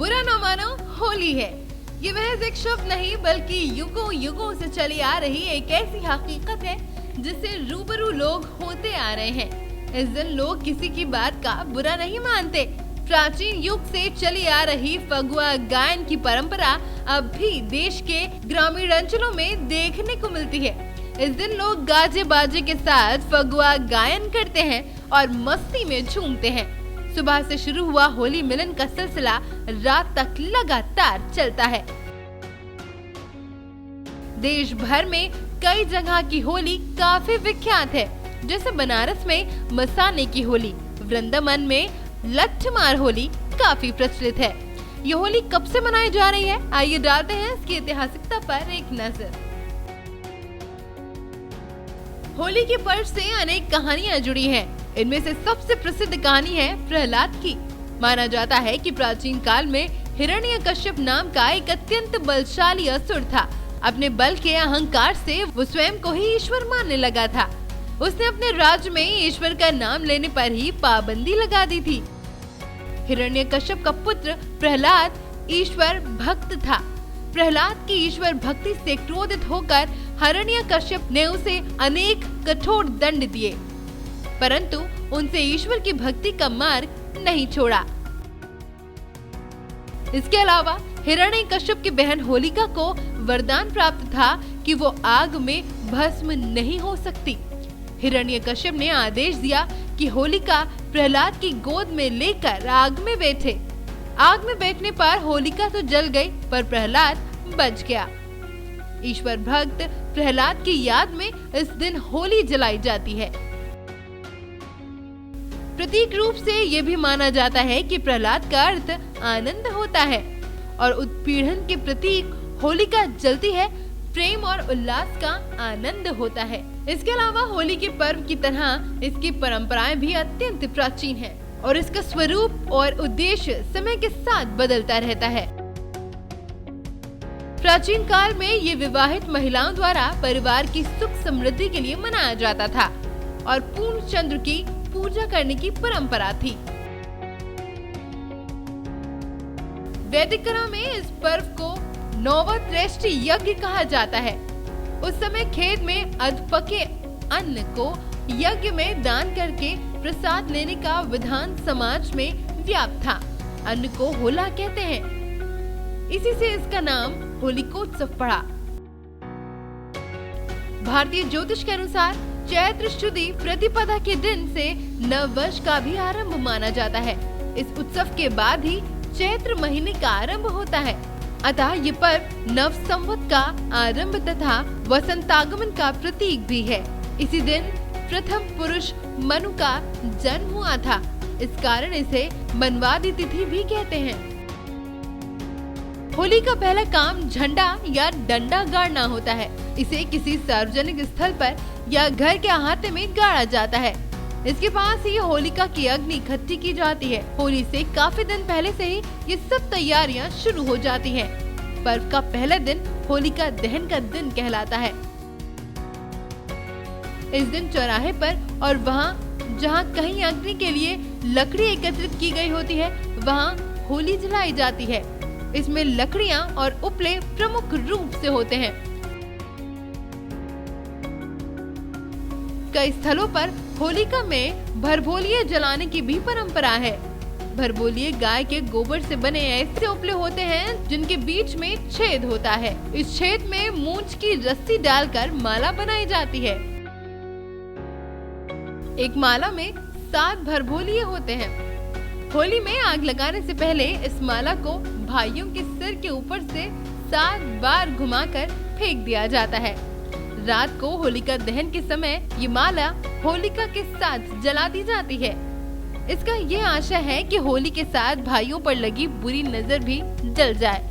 बुरा न मानो, होली है। ये महज एक शब्द नहीं बल्कि युगों युगों से चली आ रही एक ऐसी हकीकत है जिससे रूबरू लोग होते आ रहे हैं। इस दिन लोग किसी की बात का बुरा नहीं मानते। प्राचीन युग से चली आ रही फगुआ गायन की परंपरा अब भी देश के ग्रामीण अंचलों में देखने को मिलती है। इस दिन लोग गाजे बाजे के साथ फगुआ गायन करते हैं और मस्ती में झूमते हैं। सुबह से शुरू हुआ होली मिलन का सिलसिला रात तक लगातार चलता है। देश भर में कई जगह की होली काफी विख्यात है, जैसे बनारस में मसाने की होली, वृंदावन में लट्ठमार होली काफी प्रचलित है। ये होली कब से मनाई जा रही है, आइए डालते हैं इसकी ऐतिहासिकता पर एक नजर। होली के पर्व से अनेक कहानियां जुड़ी हैं। इनमें से सबसे प्रसिद्ध कहानी है प्रहलाद की। माना जाता है कि प्राचीन काल में हिरण्यकश्यप नाम का एक अत्यंत बलशाली असुर था। अपने बल के अहंकार से वो स्वयं को ही ईश्वर मानने लगा था। उसने अपने राज्य में ईश्वर का नाम लेने पर ही पाबंदी लगा दी थी। हिरण्यकश्यप का पुत्र प्रहलाद ईश्वर भक्त था। प्रहलाद की ईश्वर भक्ति से क्रोधित होकर हिरण्यकश्यप ने उसे अनेक कठोर दंड दिए, परंतु उनसे ईश्वर की भक्ति का मार्ग नहीं छोड़ा। इसके अलावा हिरण्यकश्यप की बहन होलिका को वरदान प्राप्त था कि वो आग में भस्म नहीं हो सकती। हिरण्यकश्यप ने आदेश दिया कि होलिका प्रहलाद की गोद में लेकर आग में बैठे। आग में बैठने पर होलिका तो जल गई, पर प्रहलाद बच गया। ईश्वर भक्त प्रहलाद की याद में इस दिन होली जलाई जाती है। प्रतीक रूप से ये भी माना जाता है कि प्रहलाद का अर्थ आनंद होता है और उत्पीड़न के प्रतीक होलिका जलती है, प्रेम और उल्लास का आनंद होता है। इसके अलावा होली के पर्व की तरह इसकी परंपराएं भी अत्यंत प्राचीन है और इसका स्वरूप और उद्देश्य समय के साथ बदलता रहता है। प्राचीन काल में ये विवाहित महिलाओं द्वारा परिवार की सुख समृद्धि के लिए मनाया जाता था और पूर्ण चंद्र की पूजा करने की परंपरा थी। वैदिक काल में इस पर्व को नवत्रैष्टि यज्ञ कहा जाता है। उस समय खेत में अधपके अन्न को यज्ञ में दान करके प्रसाद लेने का विधान समाज में व्याप्त था। अन्न को होला कहते हैं, इसी से इसका नाम होलिकोत्सव पड़ा। भारतीय ज्योतिष के अनुसार चैत्र शुद्धि प्रतिपदा के दिन से नव वर्ष का भी आरंभ माना जाता है। इस उत्सव के बाद ही चैत्र महीने का आरंभ होता है। अतः ये पर्व नव संवत का आरंभ तथा वसंतागमन का प्रतीक भी है। इसी दिन प्रथम पुरुष मनु का जन्म हुआ था, इस कारण इसे मनवादी तिथि भी कहते हैं। होली का पहला काम झंडा या डंडा गाड़ना होता है। इसे किसी सार्वजनिक स्थल पर या घर के अहाते में गाड़ा जाता है। इसके पास ही होलिका की अग्नि इकट्ठी की जाती है। होली से काफी दिन पहले से ही ये सब तैयारियां शुरू हो जाती हैं। पर्व का पहला दिन होलिका दहन का दिन कहलाता है। इस दिन चौराहे पर और वहाँ जहाँ कहीं अग्नि के लिए लकड़ी एकत्रित की गई होती है, वहाँ होली जलाई जाती है। इसमें लकड़ियाँ और उपले प्रमुख रूप से होते हैं। कई स्थलों पर होलिका में भरभोलिये जलाने की भी परंपरा है। भरभोलिये गाय के गोबर से बने ऐसे उपले होते हैं जिनके बीच में छेद होता है। इस छेद में मूंछ की रस्सी डालकर माला बनाई जाती है। एक माला में 7 भरभोलिये होते हैं। होली में आग लगाने से पहले इस माला को भाइयों के सिर के ऊपर से 7 बार घुमाकर फेंक दिया जाता है। रात को होलिका दहन के समय ये माला होलिका के साथ जला दी जाती है। इसका ये आशा है कि होली के साथ भाइयों पर लगी बुरी नजर भी जल जाए।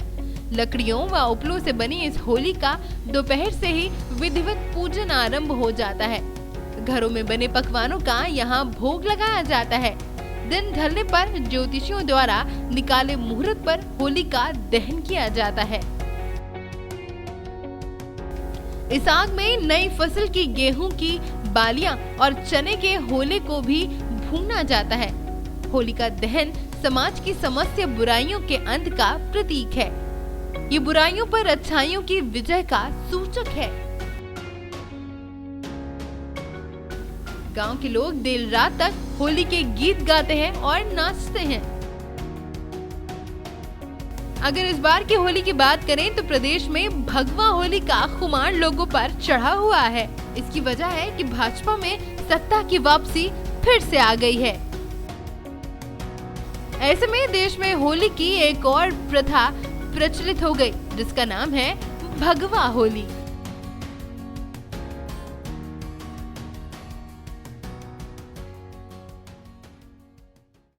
लकड़ियों व उपलों से बनी इस होली का दोपहर से ही विधिवत पूजन आरंभ हो जाता है। घरों में बने पकवानों का यहाँ भोग लगाया जाता है। दिन ढलने पर ज्योतिषियों द्वारा निकाले मुहूर्त पर होली का दहन किया जाता है। इस आग में नई फसल की गेहूं की बालियां और चने के होले को भी भूना जाता है। होलिका दहन समाज की समस्त बुराइयों के अंत का प्रतीक है। ये बुराइयों पर अच्छाइयों की विजय का सूचक है। गांव के लोग देर रात तक होली के गीत गाते हैं और नाचते हैं। अगर इस बार की होली की बात करें तो प्रदेश में भगवा होली का खुमार लोगों पर चढ़ा हुआ है। इसकी वजह है कि भाजपा में सत्ता की वापसी फिर से आ गई है। ऐसे में देश में होली की एक और प्रथा प्रचलित हो गई, जिसका नाम है भगवा होली।